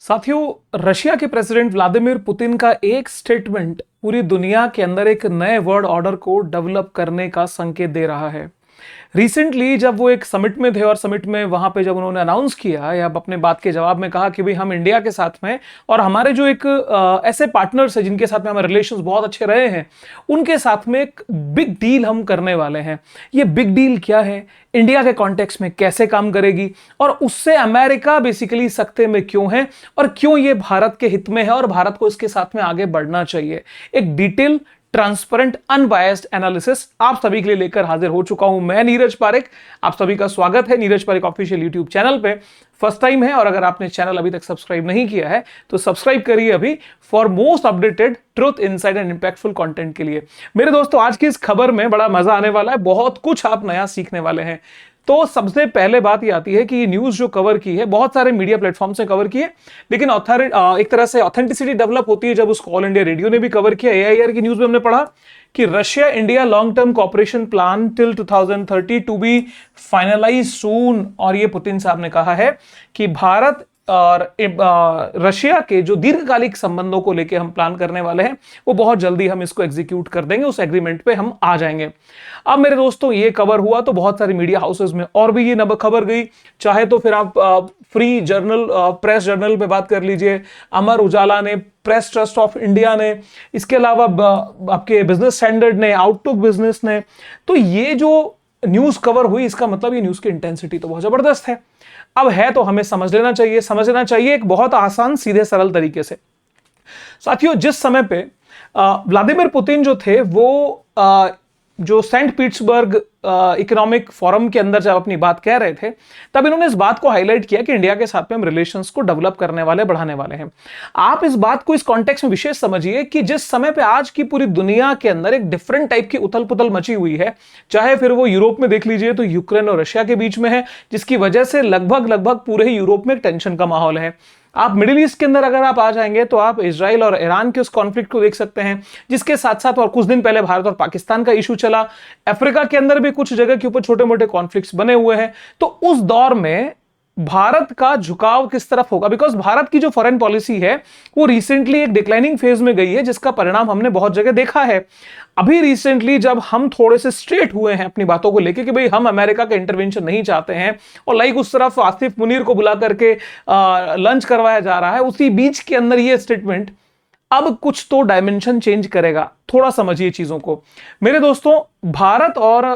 साथियों, रशिया के president Vladimir Putin का एक स्टेटमेंट पूरी दुनिया के अंदर एक नए वर्ल्ड ऑर्डर को डेवलप करने का संकेत दे रहा है। रिसेंटली जब वो एक समिट में थे और समिट में वहां पे जब उन्होंने अनाउंस किया या अपने बात के जवाब में कहा कि भाई हम इंडिया के साथ में और हमारे जो एक ऐसे पार्टनर्स हैं जिनके साथ में हमारे रिलेशंस बहुत अच्छे रहे हैं, उनके साथ में एक बिग डील हम करने वाले हैं। ये बिग डील क्या है, इंडिया के कॉन्टेक्स्ट में कैसे काम करेगी और उससे अमेरिका बेसिकली सकते में क्यों है और क्यों ये भारत के हित में है और भारत को इसके साथ में आगे बढ़ना चाहिए। एक डिटेल ट्रांसपेरेंट अनबायस्ड एनालिसिस आप सभी के लिए लेकर हाजिर हो चुका हूं मैं नीरज पारेख। आप सभी का स्वागत है Neeraj Parekh official YouTube channel पे। फर्स्ट टाइम है और अगर आपने चैनल अभी तक सब्सक्राइब नहीं किया है तो सब्सक्राइब करिए अभी for most updated truth inside and impactful content के लिए। मेरे दोस्तों, आज की इस खबर में बड़ा मजा आने वाला है, बहुत कुछ आप नया सीखने वाले हैं। तो सबसे पहले बात ये आती है कि ये न्यूज जो कवर की है बहुत सारे मीडिया प्लेटफॉर्म से कवर की है, लेकिन एक तरह से ऑथेंटिसिटी डेवलप होती है जब उसको ऑल इंडिया रेडियो ने भी कवर किया। AIR की न्यूज में हमने पढ़ा कि Russia India long term cooperation plan till 2030 to be finalize soon. और ये पुतिन साहब ने कहा है कि भारत और रशिया के जो दीर्घकालिक संबंधों को लेके हम प्लान करने वाले हैं वो बहुत जल्दी हम इसको एग्जीक्यूट कर देंगे, उस एग्रीमेंट पे हम आ जाएंगे। अब मेरे दोस्तों, ये कवर हुआ तो बहुत सारी मीडिया हाउसेस में और भी ये खबर गई। चाहे तो फिर आप फ्री जर्नल प्रेस जर्नल पे बात कर लीजिए, अमर उजाला ने, प्रेस ट्रस्ट ऑफ इंडिया ने, इसके अलावा आपके बिजनेस स्टैंडर्ड ने, आउटलुक बिजनेस ने। तो ये जो न्यूज कवर हुई इसका मतलब ये न्यूज की इंटेंसिटी तो बहुत जबरदस्त है। अब है तो हमें समझ लेना चाहिए एक बहुत आसान सीधे सरल तरीके से। साथियों, जिस समय पे व्लादिमीर पुतिन जो थे वो जो सेंट पीटर्सबर्ग इकोनॉमिक फोरम के अंदर जब अपनी बात कह रहे थे तब इन्होंने इस बात को हाईलाइट किया कि इंडिया के साथ में हम रिलेशंस को डेवलप करने वाले, बढ़ाने वाले हैं। आप इस बात को इस कॉन्टेक्स्ट में विशेष समझिए कि जिस समय पे आज की पूरी दुनिया के अंदर एक डिफरेंट टाइप की उथल पुथल मची हुई है, चाहे फिर वो यूरोप में देख लीजिए तो यूक्रेन और रशिया के बीच में है, जिसकी वजह से लगभग पूरे ही यूरोप में एक टेंशन का माहौल है। आप मिडिल ईस्ट के अंदर अगर आप आ जाएंगे तो आप इजराइल और ईरान के उस कॉन्फ्लिक्ट को देख सकते हैं, जिसके साथ साथ और कुछ दिन पहले भारत और पाकिस्तान का इशू चला। अफ्रीका के अंदर भी कुछ जगह के ऊपर छोटे मोटे कॉन्फ्लिक्ट्स बने हुए हैं। तो उस दौर में भारत का झुकाव किस तरफ होगा, बिकॉज भारत की जो फॉरेन पॉलिसी है वो रिसेंटली एक डिक्लाइनिंग फेज में गई है, जिसका परिणाम हमने बहुत जगह देखा है। अभी रिसेंटली जब हम थोड़े से स्ट्रेट हुए हैं अपनी बातों को लेकर कि भाई हम अमेरिका का इंटरवेंशन नहीं चाहते हैं और लाइक उस तरफ आसिफ मुनीर को बुला करके लंच करवाया जा रहा है, उसी बीच के अंदर ये स्टेटमेंट अब कुछ तो डायमेंशन चेंज करेगा। थोड़ा समझिए चीजों को मेरे दोस्तों। भारत और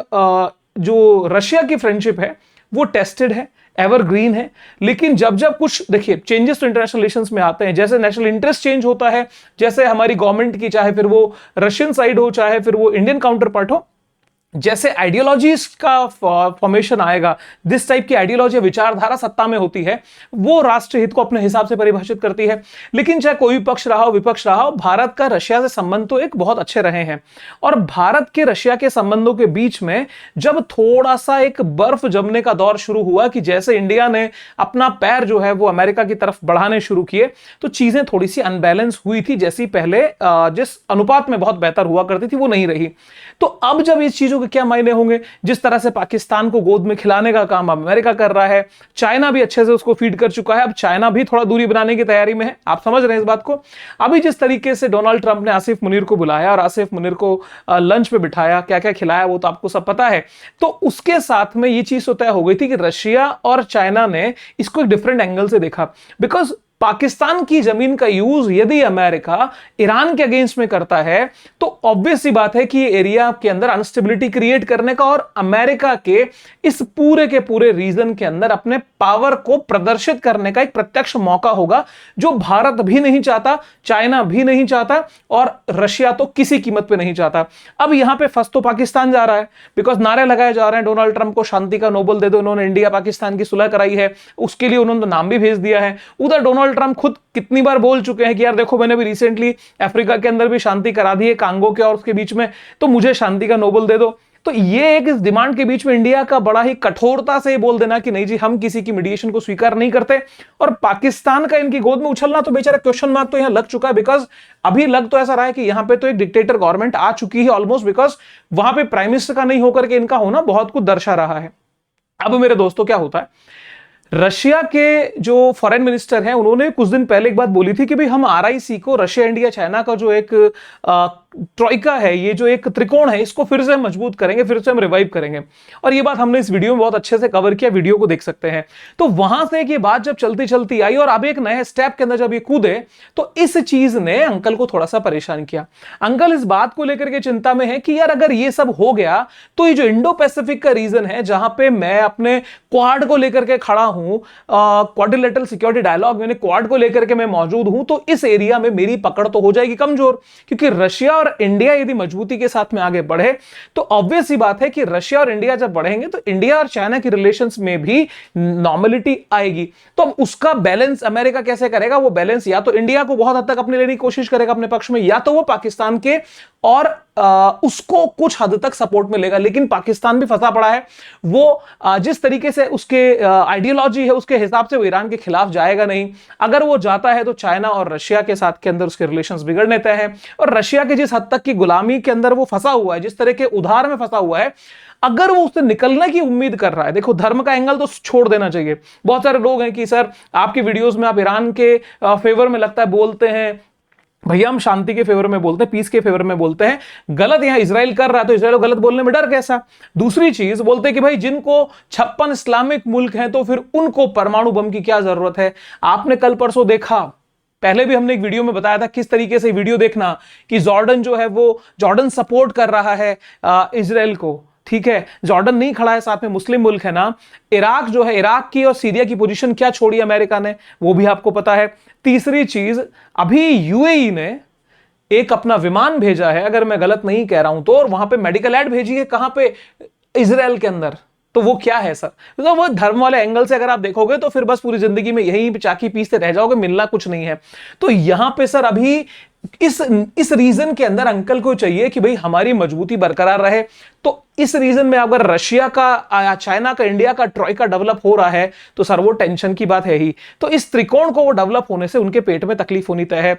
जो रशिया की फ्रेंडशिप है वो टेस्टेड है, एवरग्रीन है, लेकिन जब जब कुछ देखिए चेंजेस तो इंटरनेशनल रिलेशंस में आते हैं, जैसे नेशनल इंटरेस्ट चेंज होता है, जैसे हमारी गवर्नमेंट की, चाहे फिर वो रशियन साइड हो चाहे फिर वो इंडियन काउंटर पार्ट हो, जैसे आइडियोलॉजीज का फॉर्मेशन आएगा, जिस टाइप की आइडियोलॉजी विचारधारा सत्ता में होती है वो राष्ट्र हित को अपने हिसाब से परिभाषित करती है। लेकिन चाहे कोई पक्ष रहा हो विपक्ष रहा हो, भारत का रशिया से संबंध तो एक बहुत अच्छे रहे हैं। और भारत के रशिया के संबंधों के बीच में जब थोड़ा सा एक बर्फ जमने का दौर शुरू हुआ कि जैसे इंडिया ने अपना पैर जो है वो अमेरिका की तरफ बढ़ाने शुरू किए, तो चीजें थोड़ी सी अनबैलेंस हुई थी, जैसी पहले जिस अनुपात में बहुत बेहतर हुआ करती थी वो नहीं रही। तो अब जब इस चीजों के क्या मायने होंगे, जिस तरह से पाकिस्तान को गोद में खिलाने का काम अमेरिका कर रहा है, चाइना भी अच्छे से उसको फीड कर चुका है, अब चाइना भी थोड़ा दूरी बनाने की तैयारी में है। आप समझ रहे हैं इस बात को। अभी जिस तरीके से डोनाल्ड ट्रंप ने आसिफ मुनीर को बुलाया और आसिफ मुनीर को लंच पे बिठाया, क्या क्या खिलाया वो तो आपको सब पता है। तो उसके साथ में ये चीज तो तय हो गई थी कि रशिया और चाइना ने इसको एक डिफरेंट एंगल से देखा, बिकॉज पाकिस्तान की जमीन का यूज यदि अमेरिका ईरान के अगेंस्ट में करता है तो ऑब्वियस सी बात है कि ये एरिया के अंदर अनस्टेबिलिटी क्रिएट करने का और अमेरिका के इस पूरे के पूरे रीजन के अंदर अपने पावर को प्रदर्शित करने का एक प्रत्यक्ष मौका होगा, जो भारत भी नहीं चाहता, चाइना भी नहीं चाहता और रशिया तो किसी कीमत पे नहीं चाहता। अब यहां पे फंस तो पाकिस्तान जा रहा है, बिकॉज नारे लगाए जा रहे हैं डोनाल्ड ट्रंप को शांति का नोबेल दे दो, उन्होंने इंडिया पाकिस्तान की सुलह कराई है, उसके लिए उन्होंने नाम भी भेज दिया है। उधर डोनाल्ड ट्रंप खुद कितनी बार बोल चुके हैं कि यार देखो मैंने भी रिसेंटली अफ्रीका के अंदर भी शांति करा दी है, कांगो के और उसके बीच में, तो मुझे शांति का नोबेल दे दो। तो ये एक इस डिमांड के बीच में इंडिया का बड़ा ही कठोरता से बोल देना कि नहीं जी हम किसी की मीडिएशन को स्वीकार नहीं करते, और पाकिस्तान का इनकी गोद में उछलना तो बेचारा क्वेश्चन मार्क तो यहां लग चुका है, बिकॉज अभी लग तो ऐसा रहा है कि यहां पे तो एक डिक्टेटर गवर्नमेंट आ चुकी है ऑलमोस्ट, बिकॉज वहां पे प्राइम मिनिस्टर का नहीं होकर के इनका होना बहुत कुछ दर्शा रहा है। अब मेरे दोस्तों क्या होता है, रशिया के जो फॉरेन मिनिस्टर हैं उन्होंने कुछ दिन पहले एक बात बोली थी कि भाई हम आरआईसी को, रशिया इंडिया चाइना का जो एक ट्रॉइका है, ये जो एक त्रिकोण है, इसको फिर से हम मजबूत करेंगे, फिर से हम रिवाइव करेंगे। और ये बात हमने इस वीडियो में बहुत अच्छे से कवर किया, वीडियो को देख सकते हैं। तो वहां से ये बात जब चलती चलती आई और अब एक नए स्टेप के अंदर जब ये कूदे, तो इस चीज ने अंकल को थोड़ा सा परेशान किया। अंकल इस बात को लेकर के चिंता में है कि यार अगर ये सब हो गया तो ये जो इंडो पैसिफिक का रीजन है, जहां पे मैं अपने क्वाड को लेकर के खड़ा हूं, क्वाड्रिलेटरल सिक्योरिटी डायलॉग में क्वाड को लेकर के मैं मौजूद हूं, तो इस एरिया में मेरी पकड़ तो हो जाएगी कमजोर। क्योंकि रशिया और इंडिया यदि मजबूती के साथ में आगे बढ़े तो ऑब्वियस सी बात है कि रशिया और इंडिया जब बढ़ेंगे तो इंडिया और चाइना की रिलेशंस में भी नॉर्मलिटी आएगी। तो अब उसका बैलेंस अमेरिका कैसे करेगा? वो बैलेंस या तो इंडिया को बहुत हद तक अपने लेने की कोशिश करेगा अपने पक्ष में, या तो वो पाकिस्तान के और उसको कुछ हद तक सपोर्ट मिलेगा। लेकिन पाकिस्तान भी फंसा पड़ा है, वो जिस तरीके से उसके आइडियोलॉजी है उसके हिसाब से वो ईरान के खिलाफ जाएगा नहीं। अगर वो जाता है तो चाइना और रशिया के साथ के अंदर उसके रिलेशंस बिगड़ने तय हैं। और रशिया के जिस हद तक की गुलामी के अंदर वो फंसा हुआ है, जिस तरह के उधार में फंसा हुआ है, अगर वो उससे निकलने की उम्मीद कर रहा है, देखो धर्म का एंगल तो छोड़ देना चाहिए। बहुत सारे लोग हैं कि सर आपकी वीडियोस में आप ईरान के फेवर में लगता है बोलते हैं, भैया हम शांति के फेवर में बोलते हैं, पीस के फेवर में बोलते हैं। गलत यहां इसराइल कर रहा है तो इसराइल को गलत बोलने में डर कैसा? दूसरी चीज बोलते हैं कि भाई जिनको 56 इस्लामिक मुल्क हैं तो फिर उनको परमाणु बम की क्या जरूरत है? आपने कल परसों देखा, पहले भी हमने एक वीडियो में बताया था किस तरीके से वीडियो देखना कि जॉर्डन जो है वो जॉर्डन सपोर्ट कर रहा है इजराइल को। ठीक है, जॉर्डन नहीं खड़ा है, साथ में मुस्लिम मुल्क है ना। इराक जो है, इराक की और सीरिया की पोजीशन क्या छोड़ी अमेरिका ने, वो भी आपको पता है। तीसरी चीज, अभी यूएई ने एक अपना विमान भेजा है, अगर मैं गलत नहीं कह रहा हूं तो, और वहां पे मेडिकल एड भेजी है, कहां पे? इजराइल के अंदर। तो वो क्या है सर? तो वो धर्म वाले एंगल से अगर आप देखोगे तो फिर बस पूरी जिंदगी में यही चाकी पीसते रह जाओगे, मिलना कुछ नहीं है। तो यहां पे सर अभी इस रीजन के अंदर अंकल को चाहिए कि भाई हमारी मजबूती बरकरार रहे। तो इस रीजन में अगर रशिया का, चाइना का, इंडिया का ट्रॉइका डेवलप हो रहा है तो सर वो टेंशन की बात है ही। तो इस त्रिकोण को वो डेवलप होने से उनके पेट में तकलीफ होनी तय है।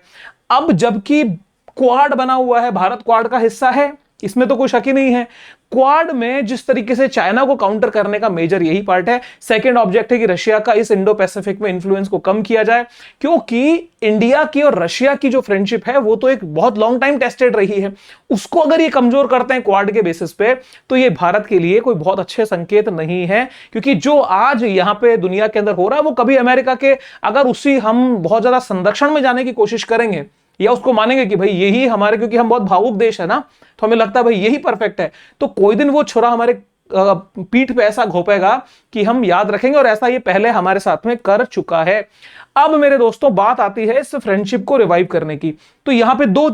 अब जबकि क्वाड बना हुआ है, भारत क्वाड का हिस्सा है, इसमें तो कोई शक ही नहीं है। क्वाड में जिस तरीके से चाइना को काउंटर करने का मेजर यही पार्ट है। सेकंड ऑब्जेक्ट है कि रशिया का इस इंडो पैसिफिक में इंफ्लुएंस को कम किया जाए, क्योंकि इंडिया की और रशिया की जो फ्रेंडशिप है वो तो एक बहुत लॉन्ग टाइम टेस्टेड रही है। उसको अगर ये कमजोर करते हैं क्वाड के बेसिस पे तो ये भारत के लिए कोई बहुत अच्छे संकेत नहीं है। क्योंकि जो आज यहां पे दुनिया के अंदर हो रहा है वो कभी अमेरिका के, अगर उसी हम बहुत ज्यादा संरक्षण में जाने की कोशिश करेंगे या उसको मानेंगे कि भाई यही हमारे, क्योंकि हम बहुत भावुक देश है ना, तो हमें लगता है भाई यही परफेक्ट है, तो कोई दिन वो छुरा हमारे पीठ पे ऐसा घोपेगा कि हम याद रखेंगे। और ऐसा ये पहले हमारे साथ में कर चुका है। अब मेरे दोस्तों बात आती है इस फ्रेंडशिप को रिवाइव करने की। तो यहां पे दो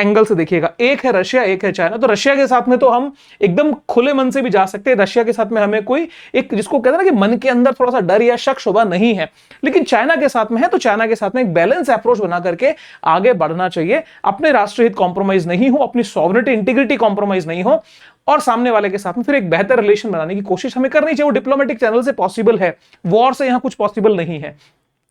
एंगल से देखिएगा, एक है रशिया, एक है चाइना। तो रशिया के साथ में तो हम एकदम खुले मन से भी जा सकते हैं, रशिया के साथ में हमें कोई एक, जिसको कहते हैं ना कि मन के अंदर थोड़ा सा डर या शक शुबा नहीं है। लेकिन चाइना के साथ में है तो चाइना के साथ में एक बैलेंस अप्रोच बना करके आगे बढ़ना चाहिए। अपने राष्ट्रीय हित कॉम्प्रोमाइज नहीं हो, अपनी सॉवरेनिटी इंटीग्रिटी कॉम्प्रोमाइज नहीं हो, और सामने वाले के साथ में फिर एक बेहतर रिलेशन बनाने की कोशिश हमें करनी चाहिए। वो डिप्लोमेटिक चैनल से पॉसिबल है, वॉर से यहां कुछ पॉसिबल नहीं है।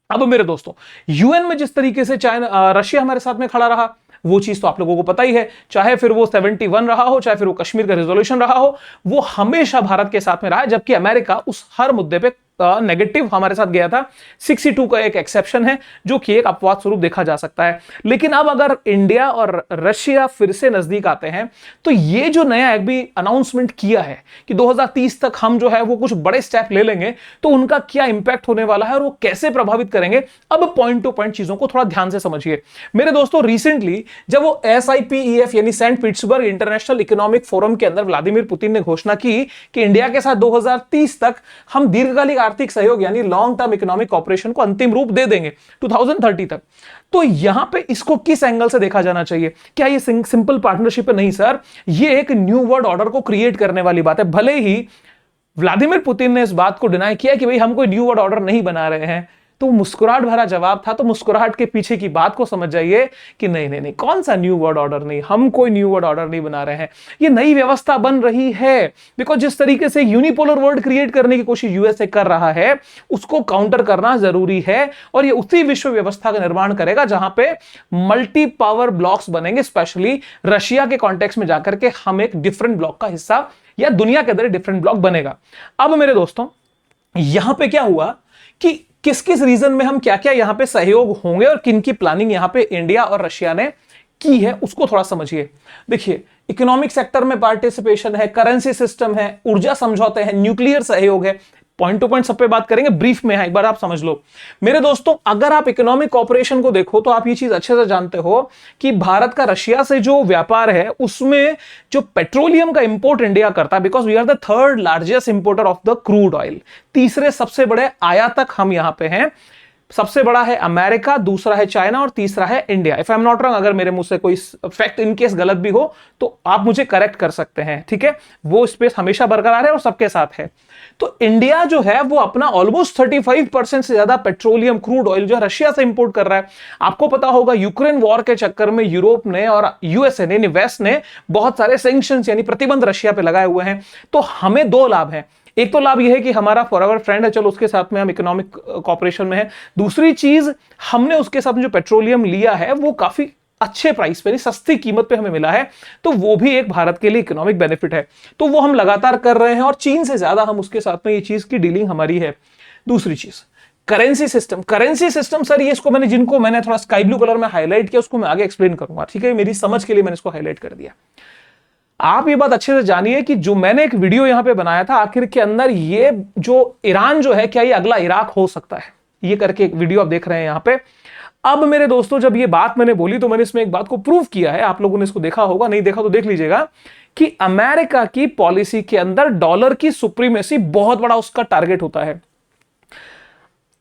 अब मेरे दोस्तों, यूएन में जिस तरीके से चाइना, रशिया हमारे साथ में खड़ा रहा, वो चीज तो आप लोगों को पता ही है। चाहे फिर वो 71 रहा हो, चाहे फिर वो कश्मीर का रिजोल्यूशन रहा हो, वो हमेशा भारत के साथ में रहा है। जबकि अमेरिका उस हर मुद्दे पे नेगेटिव हमारे साथ गया था। 62 का एक एक्सेप्शन है जो कि एक अपवाद स्वरूप देखा जा सकता है। लेकिन अब अगर इंडिया और रशिया फिर से नजदीक आते हैं तो ये जो नया एक भी अनाउंसमेंट किया है कि 2030 तक हम जो है वो कुछ बड़े स्टेप ले लेंगे, तो उनका क्या इंपैक्ट होने वाला है और वो कैसे प्रभावित करेंगे। अब पॉइंट टू पॉइंट चीजों को थोड़ा ध्यान से समझिए मेरे दोस्तों। रिसेंटली जब वो SIPEF यानी Saint Petersburg International Economic Forum के अंदर व्लादिमीर पुतिन ने घोषणा की कि इंडिया के साथ 2030 तक हम दीर्घकालिक आर्थिक सहयोग यानी लॉन्ग टर्म इकोनॉमिक कॉपरेशन को अंतिम रूप दे देंगे 2030 तक। तो यहां पे इसको किस एंगल से देखा जाना चाहिए? क्या ये सिंपल पार्टनरशिप है? नहीं सर, ये एक न्यू वर्ल्ड ऑर्डर को क्रिएट करने वाली बात है। भले ही व्लादिमीर पुतिन ने इस बात को डिनाई किया कि भाई हम कोई न्यू वर्ल्ड ऑर्डर नहीं बना रहे हैं, तो मुस्कुराहट भरा जवाब था। तो मुस्कुराहट के पीछे की बात को समझ जाइए कि नहीं नहीं नहीं, कौन सा न्यू वर्ल्ड ऑर्डर? नहीं, हम कोई न्यू वर्ल्ड ऑर्डर नहीं बना रहे हैं। ये नई व्यवस्था बन रही है। बिकॉज जिस तरीके से यूनिपोलर वर्ल्ड क्रिएट करने की कोशिश यूएसए कर रहा है, उसको काउंटर करना जरूरी है। और ये उसी विश्व व्यवस्था का निर्माण करेगा जहां पे मल्टी पावर ब्लॉक्स बनेंगे। स्पेशली रशिया के कॉन्टेक्स्ट में जाकर के हम एक डिफरेंट ब्लॉक का हिस्सा, या दुनिया के अंदर डिफरेंट ब्लॉक बनेगा। अब मेरे दोस्तों, यहां पे क्या हुआ कि किस किस रीजन में हम क्या क्या यहां पे सहयोग होंगे और किन की प्लानिंग यहां पे इंडिया और रशिया ने की है, उसको थोड़ा समझिए। देखिए, इकोनॉमिक सेक्टर में पार्टिसिपेशन है, करेंसी सिस्टम है, ऊर्जा समझौते हैं, न्यूक्लियर सहयोग है। पॉइंट टू पॉइंट सब पे बात करेंगे, ब्रीफ में है, एक बार आप समझ लो। मेरे दोस्तों, अगर आप इकोनॉमिक कॉपरेशन को देखो तो आप ये चीज अच्छे से जानते हो कि भारत का रशिया से जो व्यापार है उसमें जो पेट्रोलियम का इंपोर्ट इंडिया करता है, because we are the third largest importer of the crude oil, तीसरे सबसे बड़े आयातक हम यहां पे हैं। सबसे बड़ा है अमेरिका, दूसरा है चाइना और तीसरा है India. If I am not wrong, अगर मेरे मुंह से कोई फैक्ट इन केस गलत भी हो तो आप मुझे करेक्ट कर सकते हैं, ठीक है। वो स्पेस हमेशा बरकरार है और सबके साथ है। तो इंडिया जो है वो अपना ऑलमोस्ट 35% से ज्यादा पेट्रोलियम क्रूड ऑयल जो है रशिया से इंपोर्ट कर रहा है। आपको पता होगा यूक्रेन वॉर के चक्कर में यूरोप ने और यूएसए ने, वेस्ट ने बहुत सारे सैंक्शंस यानी प्रतिबंध रशिया पे लगाए हुए हैं। तो हमें दो लाभ हैं। एक तो लाभ यह है कि हमारा फॉरएवर फ्रेंड है, चलो उसके साथ में हम इकोनॉमिक कॉपरेशन में है। दूसरी चीज, हमने उसके साथ जो पेट्रोलियम लिया है वो काफी अच्छे प्राइस पे, सस्ती कीमत पे हमें मिला है, तो वो भी एक भारत के लिए इकोनॉमिक बेनिफिट है। तो वो हम लगातार कर रहे हैं और चीन से ज्यादा हम उसके साथ में ये चीज की डीलिंग हमारी है। दूसरी चीज, currency system. Currency system sir, ये इसको मैंने थोड़ा स्काई ब्लू कलर में हाईलाइट किया, उसको मैं आगे एक्सप्लेन करूंगा, ठीक है। मेरी समझ के लिए मैंने इसको हाईलाइट कर दिया। आप ये बात अच्छे से जानिए कि जो मैंने एक वीडियो यहां पे बनाया था आखिर के अंदर, ये जो ईरान जो है, क्या ये अगला इराक हो सकता है, ये करके एक वीडियो आप देख रहे हैं यहां पे। अब मेरे दोस्तों, जब ये बात मैंने बोली तो मैंने इसमें एक बात को प्रूव किया है, आप लोगों ने इसको देखा होगा, नहीं देखा तो देख लीजिएगा, कि अमेरिका की पॉलिसी के अंदर डॉलर की सुप्रीमेसी बहुत बड़ा उसका टारगेट होता है।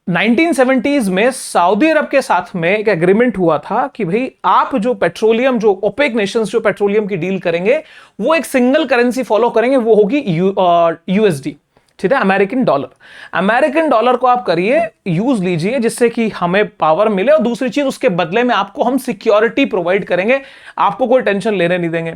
1970s में सऊदी अरब के साथ में एक एग्रीमेंट हुआ था कि भाई आप जो पेट्रोलियम, जो ओपेक नेशंस जो पेट्रोलियम की डील करेंगे वो एक सिंगल करेंसी फॉलो करेंगे, वो होगी यूएसडी, ठीक है, अमेरिकन डॉलर। अमेरिकन डॉलर को आप करिए, यूज लीजिए, जिससे कि हमें पावर मिले, और दूसरी चीज उसके बदले में आपको हम सिक्योरिटी प्रोवाइड करेंगे, आपको कोई टेंशन लेने नहीं देंगे।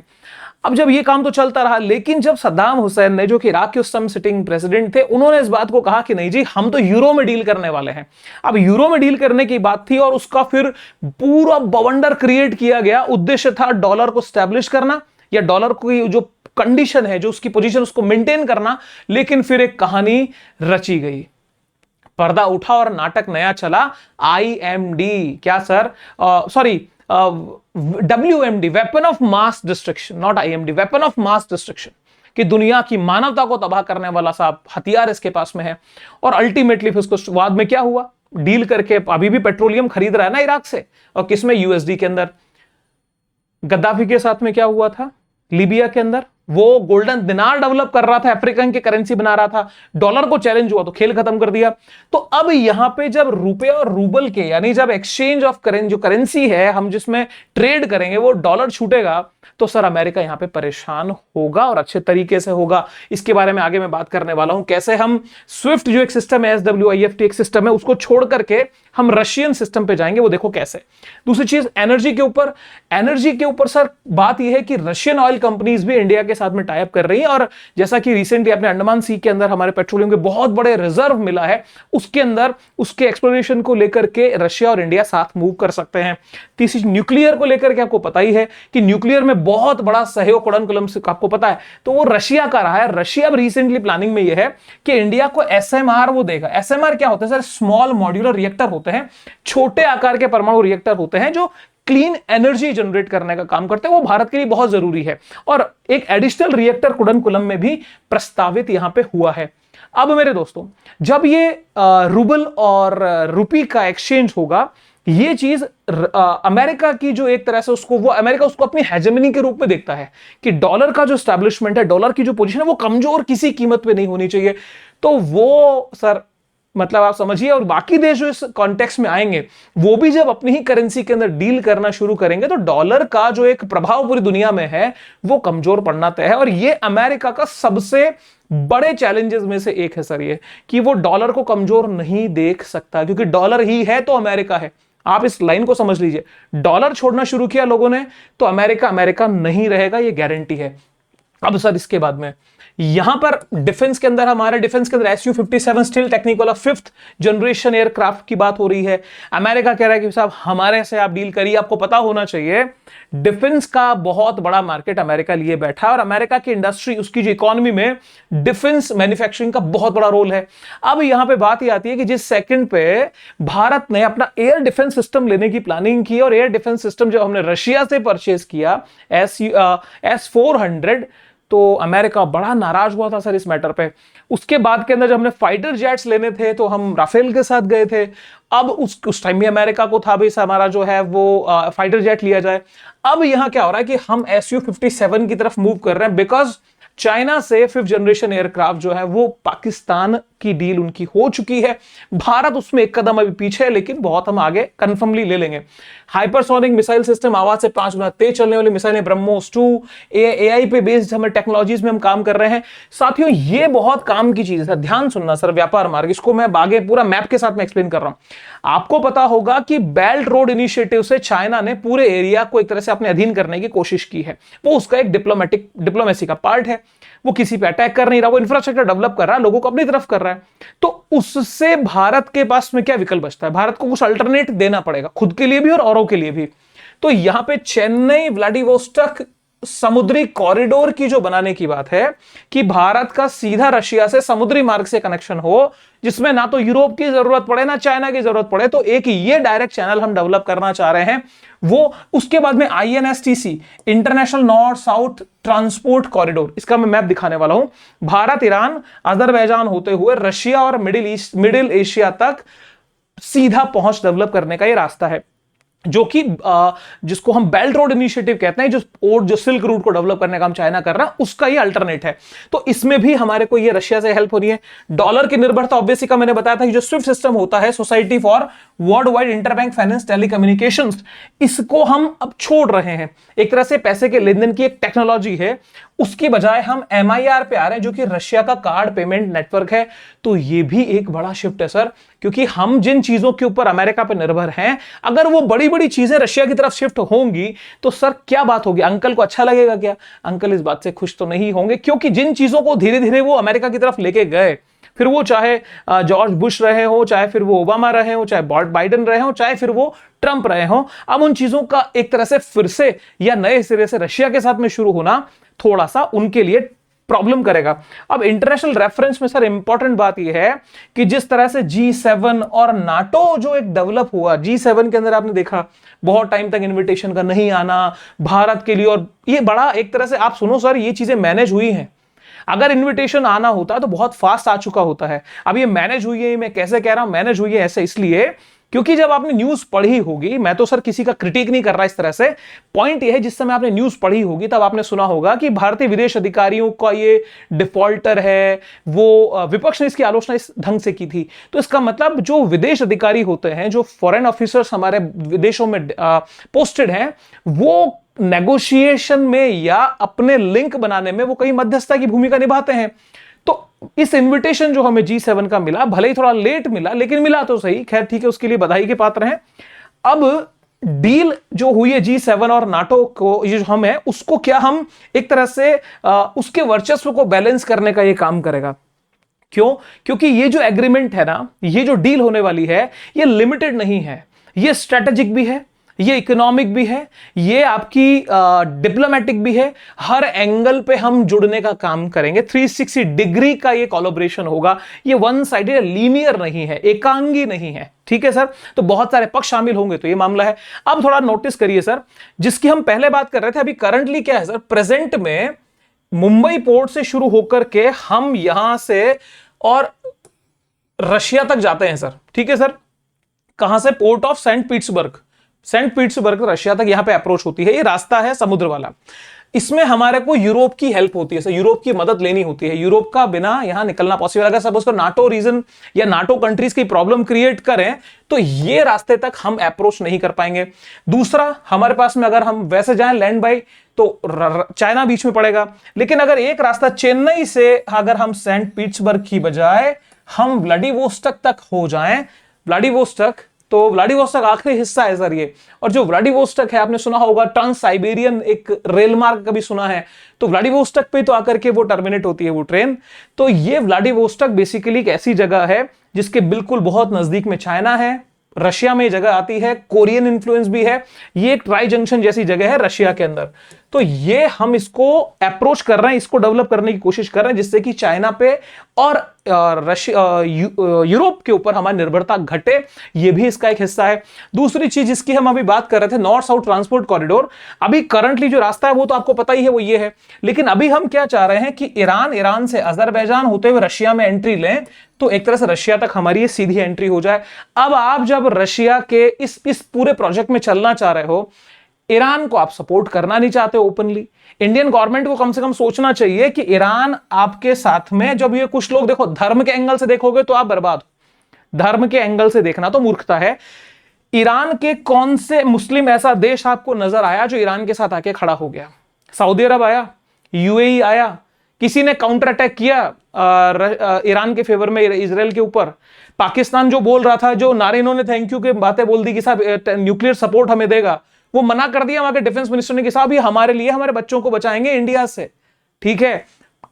अब जब ये काम तो चलता रहा, लेकिन जब सद्दाम हुसैन ने, जो कि इराक के उस समय सिटिंग प्रेसिडेंट थे, उन्होंने इस बात को कहा कि नहीं जी, हम तो यूरो में डील करने वाले हैं। अब यूरो में डील करने की बात थी और उसका फिर पूरा बवंडर क्रिएट किया गया। उद्देश्य था डॉलर को स्टैब्लिश करना, या डॉलर की जो कंडीशन है, जो उसकी पोजीशन, उसको मेंटेन करना। लेकिन फिर एक कहानी रची गई, पर्दा उठा और नाटक नया चला। IMD, क्या sir, sorry, WMD, weapon of mass destruction, not IMD, weapon of mass destruction, कि दुनिया की मानवता को तबाह करने वाला सा हथियार इसके पास में है। और अल्टीमेटली फिर उसको बाद में क्या हुआ, डील करके अभी भी पेट्रोलियम खरीद रहा है ना इराक से, और किसमें, USD के अंदर। गद्दाफी के साथ में क्या हुआ था, लीबिया के अंदर वो गोल्डन दिनार डेवलप कर रहा था, अफ्रीकन की करेंसी बना रहा था, डॉलर को चैलेंज हुआ तो खेल खत्म कर दिया। तो अब यहां पे जब रुपए और रूबल के, यानी जब एक्सचेंज ऑफ जो करेंसी है, हम जिसमें ट्रेड करेंगे, वो डॉलर छूटेगा, तो सर अमेरिका यहां पे परेशान होगा, और अच्छे तरीके से होगा। इसके बारे में आगे मैं बात करने वाला हूं, कैसे हम स्विफ्ट जो एक सिस्टम है, SWIFT एक सिस्टम है, उसको छोड़ करके हम रशियन सिस्टम पे जाएंगे, वो देखो कैसे। दूसरी चीज, एनर्जी के ऊपर। एनर्जी के ऊपर सर बात यह है कि रशियन ऑयल कंपनीज भी इंडिया के साथ में टाई अप कर रही है, और जैसा कि रिसेंटली अपने अंडमान सी के अंदर हमारे पेट्रोलियम के बहुत बड़े रिजर्व मिला है, उसके अंदर उसके एक्सप्लोरेशन को लेकर के रशिया और इंडिया साथ मूव कर सकते हैं। तीसरी, न्यूक्लियर को लेकर के आपको पता ही है कि न्यूक्लियर में बहुत बड़ा सहयोग कुडनकुलम से आपको पता है, तो वो रशिया का रहा है। रशिया अब रिसेंटली प्लानिंग में यह है कि इंडिया को SMR वो देगा। SMR क्या होता है सर, स्मॉल मॉड्यूलर रिएक्टर होते हैं, छोटे आकार के परमाणु रिएक्टर होते हैं, जो क्लीन एनर्जी जनरेट करने का काम करते हैं। वो भारत के लिए बहुत जरूरी है, और एक एडिशनल रिएक्टर कुडनकुलम में भी प्रस्तावित यहां पे हुआ है। अब मेरे दोस्तों, जब ये रूबल और रुपी का एक्सचेंज होगा, ये चीज अमेरिका की जो एक तरह से अमेरिका उसको अपनी हेजेमनी के रूप में देखता है कि डॉलर का जो स्टैब्लिशमेंट है, डॉलर की जो पोजीशन है, वो कमजोर किसी कीमत पे नहीं होनी चाहिए। तो वो सर, मतलब आप समझिए, और बाकी देश जो इस कॉन्टेक्स्ट में आएंगे, वो भी जब अपनी ही करेंसी के अंदर डील करना शुरू करेंगे, तो डॉलर का जो एक प्रभाव पूरी दुनिया में है, वो कमजोर पड़ना तय है। और ये अमेरिका का सबसे बड़े चैलेंजेस में से एक है सर, ये कि वो डॉलर को कमजोर नहीं देख सकता, क्योंकि डॉलर ही है तो अमेरिका है। आप इस लाइन को समझ लीजिए, डॉलर छोड़ना शुरू किया लोगों ने तो अमेरिका नहीं रहेगा, ये गारंटी है। अब सर इसके बाद में यहां पर डिफेंस के अंदर, हमारे डिफेंस के अंदर SU-57 स्टिल टेक्निक वाला 5th जनरेशन एयरक्राफ्ट की बात हो रही है। अमेरिका कह रहा है कि साहब हमारे से आप डील करिए। आपको पता होना चाहिए डिफेंस का बहुत बड़ा मार्केट अमेरिका लिए बैठा है और अमेरिका की इंडस्ट्री, उसकी जो इकोनॉमी में डिफेंस मैन्युफैक्चरिंग का बहुत बड़ा रोल है। अब यहां पे बात यह आती है कि जिस सेकंड पे भारत ने अपना एयर डिफेंस सिस्टम लेने की प्लानिंग की और एयर डिफेंस सिस्टम जो हमने रशिया से परचेज किया S-400, तो अमेरिका बड़ा नाराज हुआ था सर इस मैटर पे। उसके बाद के अंदर जब हमने फाइटर जेट्स लेने थे तो हम राफेल के साथ गए थे। अब उस टाइम भी अमेरिका को था भाई हमारा जो है वो फाइटर जेट लिया जाए। अब यहां क्या हो रहा है कि हम SU-57 की तरफ मूव कर रहे हैं बिकॉज चाइना से 5th जनरेशन एयरक्राफ्ट जो है वो पाकिस्तान की डील उनकी हो चुकी है। भारत उसमें एक कदम अभी पीछे है, लेकिन बहुत हम आगे कंफर्मली ले लेंगे। हाइपरसोनिक मिसाइल सिस्टम, आवाज से 5 गुना तेज चलने वाली मिसाइलें, ब्रह्मोस 2, AI पे बेस्ड हमें टेक्नोलॉजीज में हम काम कर रहे हैं। साथियों ये बहुत काम की चीज है, ध्यान सुनना सर। व्यापार मार्ग, इसको मैं आगे पूरा मैप के साथ में एक्सप्लेन कर रहा हूं। आपको पता होगा कि बेल्ट रोड इनिशिएटिव से चाइना ने पूरे एरिया को एक तरह से अपने अधीन करने की कोशिश की है। वो उसका एक डिप्लोमेसी का पार्ट है। वो किसी पे अटैक कर नहीं रहा, वो इंफ्रास्ट्रक्चर डेवलप कर रहा है, लोगों को अपनी तरफ कर रहा है। तो उससे भारत के पास में क्या विकल्प बचता है? भारत को कुछ अल्टरनेट देना पड़ेगा, खुद के लिए भी और औरों के लिए भी। तो यहां पे चेन्नई व्लादिवोस्टॉक समुद्री कॉरिडोर की जो बनाने की बात है कि भारत का सीधा रशिया से समुद्री मार्ग से कनेक्शन हो, जिसमें ना तो यूरोप की जरूरत पड़े ना चाइना की जरूरत पड़े, तो एक ये डायरेक्ट चैनल हम डेवलप करना चाह रहे हैं। वो उसके बाद में INSTC, international north south transport corridor, इसका मैं मैप दिखाने वाला हूं। भारत, ईरान, अजरबैजान होते हुए रशिया और मिडिल एशिया तक सीधा पहुंच डेवलप करने का ये रास्ता है, जो कि जिसको हम बेल्ट रोड इनिशिएटिव कहते हैं, जो सिल्क रूट को डेवलप करने का हम चाइना कर रहा है, उसका ये अल्टरनेट है। तो इसमें भी हमारे को ये रशिया से हेल्प हो रही है। डॉलर की निर्भरता ऑब्वियसली का मैंने बताया था कि जो स्विफ्ट सिस्टम होता है, society for world wide interbank finance telecommunications, इसको हम अब छोड़ रहे हैं। एक तरह से पैसे के लेन देन की एक टेक्नोलॉजी है, उसकी बजाय हम MIR पे आ रहे हैं, जो कि रशिया का कार्ड पेमेंट नेटवर्क है। तो ये भी एक बड़ा शिफ्ट है सर, क्योंकि हम जिन चीजों के ऊपर अमेरिका पे निर्भर हैं, अगर वो बड़ी बड़ी चीजें रशिया की तरफ शिफ्ट होंगी तो सर क्या बात होगी? अंकल को अच्छा लगेगा क्या? अंकल इस बात से खुश तो नहीं होंगे, क्योंकि जिन चीजों को धीरे धीरे वो अमेरिका की तरफ लेके गए, फिर वो चाहे जॉर्ज बुश रहे हो, चाहे फिर वो ओबामा रहे हो, चाहे बाइडेन रहे हो, चाहे फिर वो ट्रंप रहे हो, अब उन चीजों का एक तरह से फिर से या नए सिरे से रशिया के साथ में शुरू होना थोड़ा सा उनके लिए प्रॉब्लम करेगा। अब इंटरनेशनल रेफरेंस में सर इंपॉर्टेंट बात यह है कि जिस तरह से G7 और नाटो जो एक डेवलप हुआ, G7 के अंदर आपने देखा बहुत टाइम तक इनविटेशन का नहीं आना भारत के लिए, और ये बड़ा एक तरह से आप सुनो सर, ये चीजें मैनेज हुई हैं। अगर इनविटेशन आना होता तो बहुत फास्ट आ चुका होता है। अब ये मैनेज हुई है, मैं कैसे कह रहा हूं मैनेज हुई है, ऐसे इसलिए क्योंकि जब आपने न्यूज पढ़ी होगी, मैं तो सर किसी का क्रिटिक नहीं कर रहा इस तरह से, पॉइंट यह है जिस समय आपने न्यूज पढ़ी होगी तब आपने सुना होगा कि भारतीय विदेश अधिकारियों का ये डिफॉल्टर है, वो विपक्ष ने इसकी आलोचना इस ढंग से की थी। तो इसका मतलब जो विदेश अधिकारी होते हैं, जो फॉरेन ऑफिसर्स हमारे विदेशों में पोस्टेड हैं, वो नेगोशिएशन में या अपने लिंक बनाने में वो कई मध्यस्थता की भूमिका निभाते हैं। तो इस इनविटेशन जो हमें G7 का मिला, भले ही थोड़ा लेट मिला, लेकिन मिला तो सही, खैर ठीक है, उसके लिए बधाई के पात्र हैं। अब डील जो हुई है G7 और नाटो को, ये जो हम है उसको क्या हम एक तरह से उसके वर्चस्व को बैलेंस करने का ये काम करेगा। क्यों? क्योंकि ये जो एग्रीमेंट है ना, ये जो डील होने वाली है, ये लिमिटेड नहीं है, ये स्ट्रेटेजिक भी है, ये इकोनॉमिक भी है, ये आपकी डिप्लोमेटिक भी है। हर एंगल पे हम जुड़ने का काम करेंगे, 360 डिग्री का ये कोलैबोरेशन होगा। ये वन साइडेड लीनियर नहीं है, एकांगी नहीं है, ठीक है सर। तो बहुत सारे पक्ष शामिल होंगे, तो ये मामला है। अब थोड़ा नोटिस करिए सर, जिसकी हम पहले बात कर रहे थे, अभी करंटली क्या है सर, प्रेजेंट में मुंबई पोर्ट से शुरू होकर के हम यहां से और रशिया तक जाते हैं सर, ठीक है सर। कहां से? Port of Saint Petersburg Russia तक यहां पे अप्रोच होती है। ये रास्ता है समुद्र वाला, इसमें हमारे को यूरोप की हेल्प होती है सर, यूरोप की मदद लेनी होती है। यूरोप का बिना यहां निकलना पॉसिबल, अगर सपोज कर नाटो रीजन या नाटो कंट्रीज की प्रॉब्लम क्रिएट करें तो ये रास्ते तक हम अप्रोच नहीं कर पाएंगे। दूसरा, हमारे पास में अगर हम वैसे जाएं लैंड बाय तो चाइना बीच में पड़ेगा, लेकिन अगर एक रास्ता चेन्नई से अगर हम सेंट पीटर्सबर्ग की बजाय हम व्लादिवोस्टॉक तक हो जाएं, व्लादिवोस्टॉक तो व्लादिवोस्टॉक आखिरी हिस्सा है सर ये। और जो व्लादिवोस्टॉक है, आपने सुना होगा ट्रांस साइबेरियन एक रेल मार्ग कभी सुना है, तो व्लादिवोस्टॉक पे तो आकर के वो टर्मिनेट होती है वो ट्रेन। तो ये व्लादिवोस्टॉक बेसिकली एक ऐसी जगह है जिसके बिल्कुल बहुत नजदीक में चाइना है, रशिया में जगह आती है, कोरियन इन्फ्लुएंस भी है, ये एक ट्राई जंक्शन जैसी जगह है रशिया के अंदर। तो ये हम इसको अप्रोच कर रहे हैं, इसको डेवलप करने की कोशिश कर रहे हैं जिससे कि चाइना पे और यूरोप के ऊपर हमारी निर्भरता घटे, ये भी इसका एक हिस्सा है। दूसरी चीज जिसकी हम अभी बात कर रहे थे, नॉर्थ साउथ ट्रांसपोर्ट कॉरिडोर, अभी करंटली जो रास्ता है वो तो आपको पता ही है, वो ये है। लेकिन अभी हम क्या चाह रहे हैं कि ईरान से अजरबैजान होते हुए रशिया में एंट्री लें, तो एक तरह से रशिया तक हमारी ये सीधी एंट्री हो जाए। अब आप जब रशिया के इस पूरे प्रोजेक्ट में चलना चाह रहे हो, ईरान को आप सपोर्ट करना नहीं चाहते ओपनली, इंडियन गवर्नमेंट को कम से कम सोचना चाहिए कि ईरान आपके साथ में, जब ये कुछ लोग देखो धर्म के एंगल से देखोगे तो आप बर्बाद हो, धर्म के एंगल से देखना तो मूर्खता है। ईरान के कौन से मुस्लिम ऐसा देश आपको नजर आया जो ईरान के साथ आके खड़ा हो गया? सऊदी अरब आया, यूएई आया, किसी ने काउंटर अटैक किया ईरान के फेवर में इजराइल के ऊपर? पाकिस्तान जो बोल रहा था, जो नारे इन्होंने थैंक यू के बातें बोल दी कि साहब न्यूक्लियर सपोर्ट हमें देगा, वो मना कर दिया वहां के डिफेंस मिनिस्टर ने कि साहब ये हमारे लिए, हमारे बच्चों को बचाएंगे इंडिया से। ठीक है,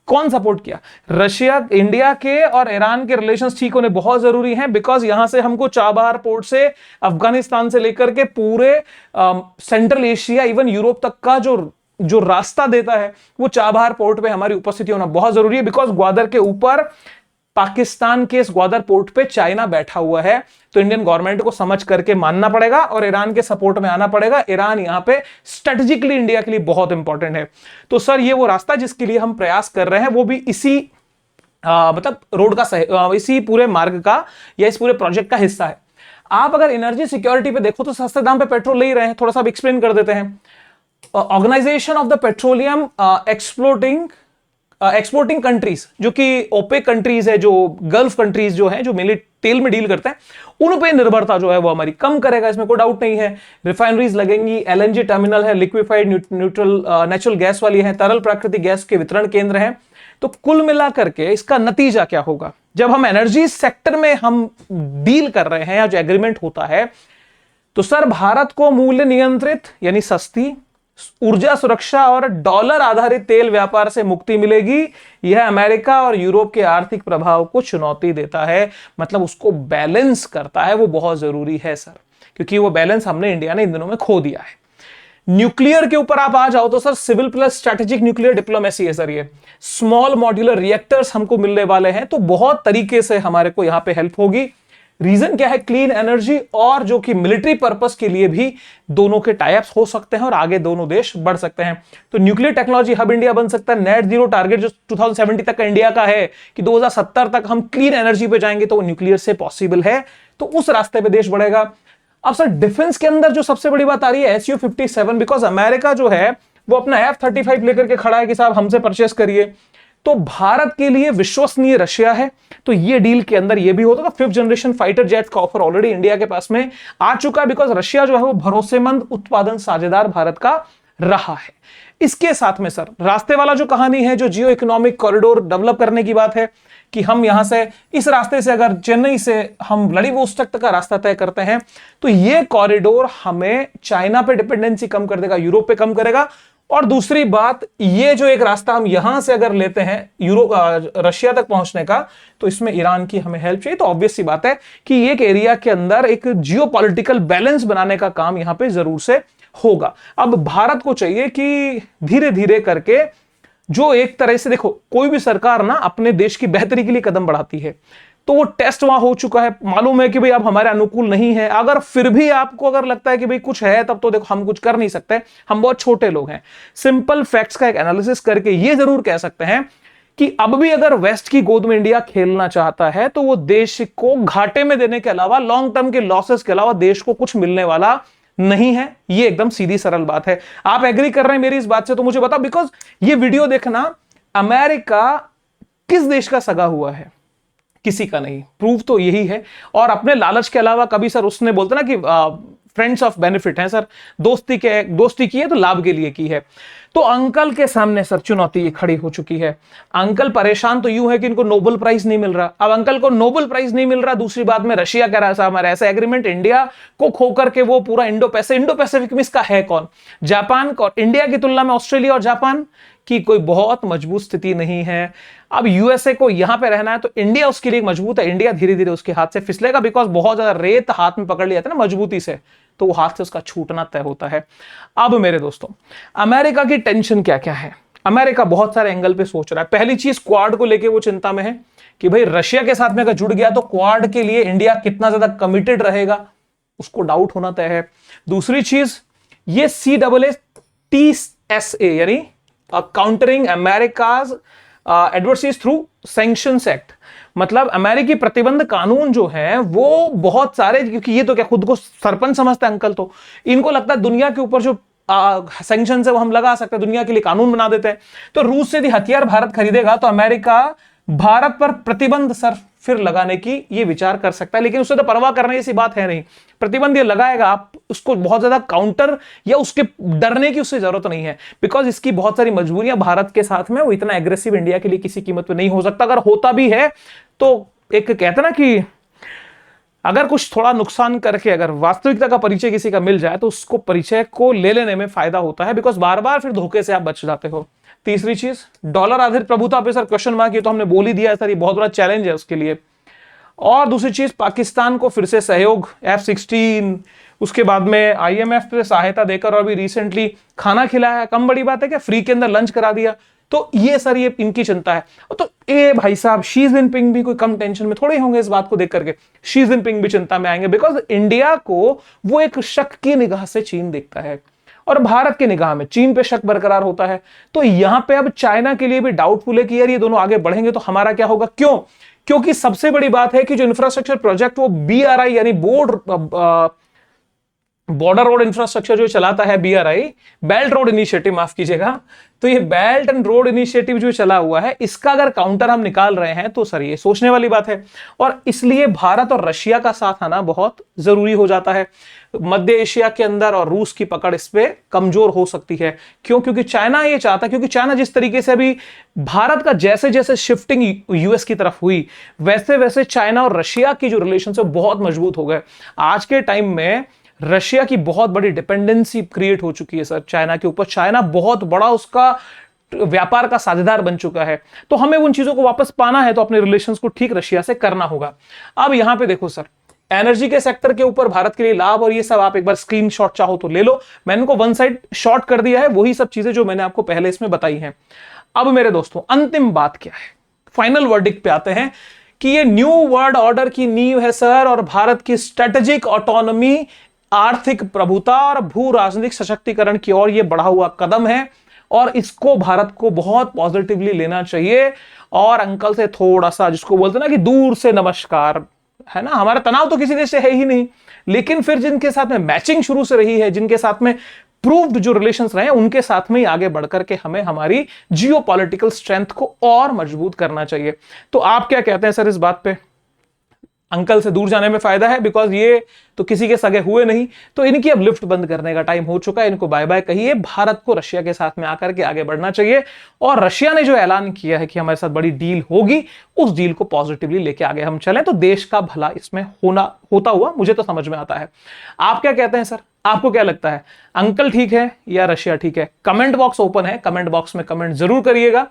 कौन सपोर्ट किया? रशिया। इंडिया के और ईरान के रिलेशंस ठीक होने बहुत जरूरी हैं, बिकॉज यहां से हमको चाबहार पोर्ट से अफगानिस्तान से लेकर के पूरे सेंट्रल एशिया, इवन यूरोप तक का जो रास्ता देता है, वो चाबहार पोर्ट पे हमारी उपस्थिति होना बहुत जरूरी है। बिकॉज ग्वादर के ऊपर, पाकिस्तान के इस ग्वादर पोर्ट पे चाइना बैठा हुआ है, तो इंडियन गवर्नमेंट को समझ करके मानना पड़ेगा और ईरान के सपोर्ट में आना पड़ेगा। ईरान यहां पे स्ट्रेटेजिकली इंडिया के लिए बहुत इंपॉर्टेंट है। तो सर ये वो रास्ता जिसके लिए हम प्रयास कर रहे हैं, वो भी इसी मतलब रोड का इसी पूरे मार्ग का या इस पूरे प्रोजेक्ट का हिस्सा है। आप अगर एनर्जी सिक्योरिटी पे देखो तो सस्ते दाम पे पेट्रोल ले ही रहे हैं। थोड़ा सा एक्सप्लेन कर देते हैं। Organization of the petroleum exporting countries, जो कि ओपेक कंट्रीज है, जो गल्फ कंट्रीज जो है, जो मेनली तेल में डील करते हैं, उन पे निर्भरता जो है वो हमारी कम करेगा, इसमें कोई डाउट नहीं है। रिफाइनरीज लगेंगी, एलएनजी टर्मिनल है, लिक्विफाइड नेचुरल गैस वाली है, तरल प्राकृतिक गैस के वितरण केंद्र हैं। तो कुल मिलाकर के इसका नतीजा क्या होगा? जब हम एनर्जी सेक्टर में हम डील कर रहे हैं या जो एग्रीमेंट होता है, तो सर भारत को मूल्य नियंत्रित यानी सस्ती ऊर्जा सुरक्षा और डॉलर आधारित तेल व्यापार से मुक्ति मिलेगी। यह अमेरिका और यूरोप के आर्थिक प्रभाव को चुनौती देता है, मतलब उसको बैलेंस करता है। वो बहुत जरूरी है सर, क्योंकि वो बैलेंस हमने इंडिया ने इन दिनों में खो दिया है। न्यूक्लियर के ऊपर आप आ जाओ तो sir civil plus strategic nuclear diplomacy है सर। ये स्मॉल मॉड्यूलर रिएक्टर्स हमको मिलने वाले हैं, तो बहुत तरीके से हमारे को यहां पे हेल्प होगी। रीजन क्या है? क्लीन एनर्जी और जो कि मिलिट्री पर्पस के लिए भी दोनों के टाइप्स हो सकते हैं और आगे दोनों देश बढ़ सकते हैं। तो न्यूक्लियर टेक्नोलॉजी हब इंडिया बन सकता है। नेट जीरो टारगेट जो 2070 तक का इंडिया का है कि 2070 तक हम क्लीन एनर्जी पे जाएंगे, तो वो न्यूक्लियर से पॉसिबल है, तो उस रास्ते पे देश बढ़ेगा। अब सर डिफेंस के अंदर जो सबसे बड़ी बात आ रही है SU-57, बिकॉज अमेरिका जो है वो अपना F-35 लेकर के खड़ा है कि साहब हमसे परचेस करिए। तो भारत के लिए विश्वसनीय रशिया है, तो ये डील के अंदर ये भी होता है। 5th जनरेशन फाइटर जेट का ऑफर ऑलरेडी इंडिया के पास में आ चुका है, बिकॉज रशिया जो है वो भरोसेमंद उत्पादन साझेदार भारत का रहा है। इसके साथ में सर रास्ते वाला जो कहानी है, जो जियो इकोनॉमिक कॉरिडोर डेवलप करने की बात है कि हम यहां से इस रास्ते से अगर चेन्नई से हम व्लादिवोस्टॉक तक का रास्ता तय करते हैं, तो ये कॉरिडोर हमें चाइना पे डिपेंडेंसी कम कर देगा, यूरोप पे कम करेगा। और दूसरी बात, ये जो एक रास्ता हम यहां से अगर लेते हैं रशिया तक पहुंचने का, तो इसमें ईरान की हमें हेल्प चाहिए। तो ऑब्वियस सी बात है कि एक एरिया के अंदर एक जियोपॉलिटिकल बैलेंस बनाने का काम यहां पे जरूर से होगा। अब भारत को चाहिए कि धीरे धीरे करके, जो एक तरह से देखो कोई भी सरकार ना अपने देश की बेहतरी के लिए कदम बढ़ाती है, तो वो टेस्ट वहां हो चुका है, मालूम है कि भाई अब हमारे अनुकूल नहीं है। अगर फिर भी आपको अगर लगता है कि भाई कुछ है, तब तो देखो हम कुछ कर नहीं सकते, हम बहुत छोटे लोग हैं। सिंपल फैक्ट्स का एक एनालिसिस करके ये जरूर कह सकते हैं कि अब भी अगर वेस्ट की गोद में इंडिया खेलना चाहता है, तो वो देश को घाटे में देने के अलावा, लॉन्ग टर्म के लॉसेस के अलावा देश को कुछ मिलने वाला नहीं है। ये एकदम सीधी सरल बात है। आप एग्री कर रहे हैं मेरी इस बात से तो मुझे बताओ, बिकॉज ये वीडियो देखना, अमेरिका किस देश का सगा हुआ है? किसी का नहीं। प्रूफ तो यही है। और अपने लालच के अलावा कभी सर उसने बोलते ना कि फ्रेंड्स ऑफ बेनिफिट हैं सर, दोस्ती की है तो लाभ के लिए की है। तो अंकल के सामने सर चुनौती ये खड़ी हो चुकी है। अंकल परेशान तो यूं है कि इनको नोबेल प्राइज नहीं मिल रहा। अब अंकल को नोबेल प्राइज नहीं मिल रहा, दूसरी बात में रशिया कह रहा है साहब हमारा ऐसा एग्रीमेंट इंडिया को खोकर के वो पूरा इंडो पैसिफिक में इसका है कौन? जापान को। इंडिया की तुलना में ऑस्ट्रेलिया और जापान की कोई बहुत मजबूत स्थिति नहीं है। अब यूएसए को यहां पे रहना है तो इंडिया उसके लिए मजबूत है। इंडिया धीरे धीरे उसके हाथ से फिसलेगा, बिकॉज बहुत ज्यादा रेत हाथ में पकड़ लिया था ना मजबूती से, तो वो हाथ से उसका छूटना तय होता है। अब मेरे दोस्तों, अमेरिका की टेंशन क्या क्या है? अमेरिका बहुत सारे एंगल पे सोच रहा है। पहली चीज, क्वाड को लेके वो चिंता में है कि भाई रशिया के साथ में अगर जुड़ गया तो क्वाड के लिए इंडिया कितना ज्यादा कमिटेड रहेगा, उसको डाउट होना तय है। दूसरी चीज, ये CAATSA यानी countering America's adversaries through sanctions act, मतलब अमेरिकी प्रतिबंध कानून जो है वो बहुत सारे, क्योंकि ये तो क्या खुद को सरपंच समझते हैं अंकल, तो इनको लगता है दुनिया के ऊपर जो सैंक्शंस है वो हम लगा सकते हैं, दुनिया के लिए कानून बना देते हैं। तो रूस से यदि हथियार भारत खरीदेगा तो अमेरिका भारत पर प्रतिबंध सर फिर लगाने की ये विचार कर सकता है, लेकिन उससे तो परवाह करने जैसी बात है नहीं। प्रतिबंध ये लगाएगा, आप उसको बहुत ज्यादा काउंटर या उसके डरने की उससे जरूरत नहीं है, बिकॉज इसकी बहुत सारी मजबूरियां भारत के साथ में, वो इतना एग्रेसिव इंडिया के लिए किसी कीमत पे नहीं हो सकता। अगर होता भी है तो एक कहते ना कि अगर कुछ थोड़ा नुकसान करके अगर वास्तविकता का परिचय किसी का मिल जाए तो उसको परिचय को ले लेने में फायदा होता है, बिकॉज बार बार फिर धोखे से आप बच जाते हो। तीसरी चीज, डॉलर आधारित प्रभुता पे सर क्वेश्चन मार्क, ये तो हमने बोल ही दिया है सर, ये बहुत बड़ा चैलेंज है उसके लिए। और दूसरी चीज, पाकिस्तान को फिर से सहयोग F-16, उसके बाद में IMF पे सहायता देकर, और भी रिसेंटली खाना खिलाया, कम बड़ी बात है क्या, फ्री के अंदर लंच करा दिया। तो ये सर ये इनकी चिंता है। तो ए भाई साहब, शी जिनपिंग भी कोई कम टेंशन में थोड़े होंगे इस बात को देख करके। शी जिनपिंग भी चिंता में आएंगे, बिकॉज इंडिया को वो एक शक की निगाह से चीन देखता है और भारत की निगाह में चीन पे शक बरकरार होता है। तो यहां पे अब चाइना के लिए भी डाउटफुल है कि यार ये दोनों आगे बढ़ेंगे तो हमारा क्या होगा। क्यों? क्योंकि सबसे बड़ी बात है कि जो इंफ्रास्ट्रक्चर प्रोजेक्ट वो BRI यानी बॉर्डर रोड इंफ्रास्ट्रक्चर जो चलाता है, BRI बेल्ट रोड इनिशिएटिव, माफ कीजिएगा, तो ये बेल्ट एंड रोड इनिशिएटिव जो चला हुआ है, इसका अगर काउंटर हम निकाल रहे हैं तो सर ये सोचने वाली बात है। और इसलिए भारत और रशिया का साथ आना बहुत जरूरी हो जाता है। मध्य एशिया के अंदर और रूस की पकड़ इस पे कमजोर हो सकती है। क्यों? क्योंकि चाइना ये चाहता है, क्योंकि चाइना जिस तरीके से अभी भारत का जैसे जैसे शिफ्टिंग US की तरफ हुई, वैसे वैसे चाइना और रशिया की जो रिलेशन है बहुत मजबूत हो गए। आज के टाइम में रशिया की बहुत बड़ी डिपेंडेंसी क्रिएट हो चुकी है सर चाइना के ऊपर। चाइना बहुत बड़ा उसका व्यापार का साझेदार बन चुका है। तो हमें उन चीजों को वापस पाना है तो अपने रिलेशंस को ठीक रशिया से करना होगा। अब यहां पे देखो सर, एनर्जी के सेक्टर के ऊपर भारत के लिए लाभ और ये सब आप एक बार स्क्रीनशॉट चाहो तो ले लो, मैंने इनको वन साइड शॉट कर दिया है, वही सब चीजें जो मैंने आपको पहले इसमें बताई हैं। अब मेरे दोस्तों, अंतिम बात क्या है, फाइनल वर्डिक्ट पे आते हैं कि ये न्यू वर्ल्ड ऑर्डर की नींव है सर, और भारत की स्ट्रेटेजिक ऑटोनॉमी, आर्थिक प्रभुता और भू राजनीतिक सशक्तिकरण की ओर यह बढ़ा हुआ कदम है, और इसको भारत को बहुत पॉजिटिवली लेना चाहिए। और अंकल से थोड़ा सा, जिसको बोलते हैं ना कि दूर से नमस्कार, है ना, हमारा तनाव तो किसी देश से है ही नहीं, लेकिन फिर जिनके साथ में मैचिंग शुरू से रही है, जिनके साथ में प्रूव्ड जो रिलेशंस रहे, उनके साथ में ही आगे बढ़कर के हमें हमारी जियोपॉलिटिकल स्ट्रेंथ को और मजबूत करना चाहिए। तो आप क्या कहते हैं सर इस बात पे? अंकल से दूर जाने में फायदा है, बिकॉज ये तो किसी के सगे हुए नहीं, तो इनकी अब लिफ्ट बंद करने का टाइम हो चुका है। इनको बाय बाय कहिए, भारत को रशिया के साथ में आकर के आगे बढ़ना चाहिए। और रशिया ने जो ऐलान किया है कि हमारे साथ बड़ी डील होगी, उस डील को पॉजिटिवली लेके आगे हम चलें तो देश का भला इसमें होता हुआ मुझे तो समझ में आता है। आप क्या कहते हैं सर? आपको क्या लगता है, अंकल ठीक है या रशिया ठीक है? कमेंट बॉक्स ओपन है, कमेंट बॉक्स में कमेंट जरूर करिएगा।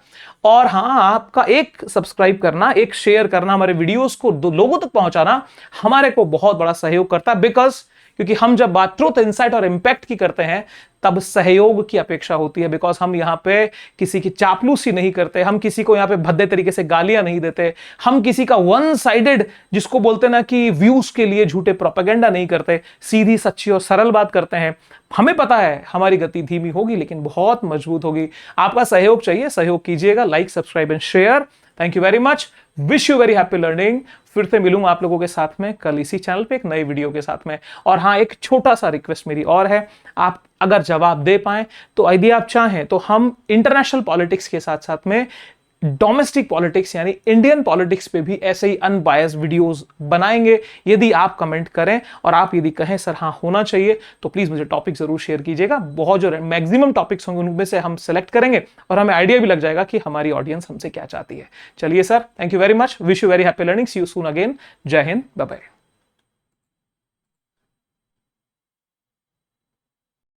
और हाँ, आपका एक सब्सक्राइब करना, एक शेयर करना, हमारे वीडियोस को लोगों तक पहुंचाना हमारे को बहुत बड़ा सहयोग करता है, बिकॉज क्योंकि हम जब बात ट्रुथ, इंसाइट और इंपैक्ट की करते हैं तब सहयोग की अपेक्षा होती है, बिकॉज हम यहां पे किसी की चापलूसी नहीं करते, हम किसी को यहां पे भद्दे तरीके से गालियां नहीं देते, हम किसी का वन साइडेड, जिसको बोलते ना कि व्यूज के लिए झूठे प्रोपेगेंडा नहीं करते, सीधी सच्ची और सरल बात करते हैं। हमें पता है हमारी गति धीमी होगी लेकिन बहुत मजबूत होगी। आपका सहयोग चाहिए, सहयोग कीजिएगा, like, subscribe and share. Thank you very much, wish you very happy learning. फिर से मिलूंगा आप लोगों के साथ में कल इसी चैनल पे एक नई वीडियो के साथ में। और हाँ, एक छोटा सा रिक्वेस्ट मेरी और है, आप अगर जवाब दे पाएं तो यदि आप चाहें तो हम इंटरनेशनल पॉलिटिक्स के साथ साथ में डोमेस्टिक पॉलिटिक्स यानी इंडियन पॉलिटिक्स पे भी ऐसे ही अनबायस्ड वीडियोस बनाएंगे। यदि आप कमेंट करें और आप यदि कहें सर हाँ होना चाहिए, तो प्लीज मुझे टॉपिक जरूर शेयर कीजिएगा। बहुत जो मैक्सिमम टॉपिक्स होंगे उनमें से हम सेलेक्ट करेंगे और हमें आइडिया भी लग जाएगा कि हमारी ऑडियंस हमसे क्या चाहती है। चलिए sir, thank you very much, wish you very happy learning, see you soon again, जय हिंद, बाय बाय।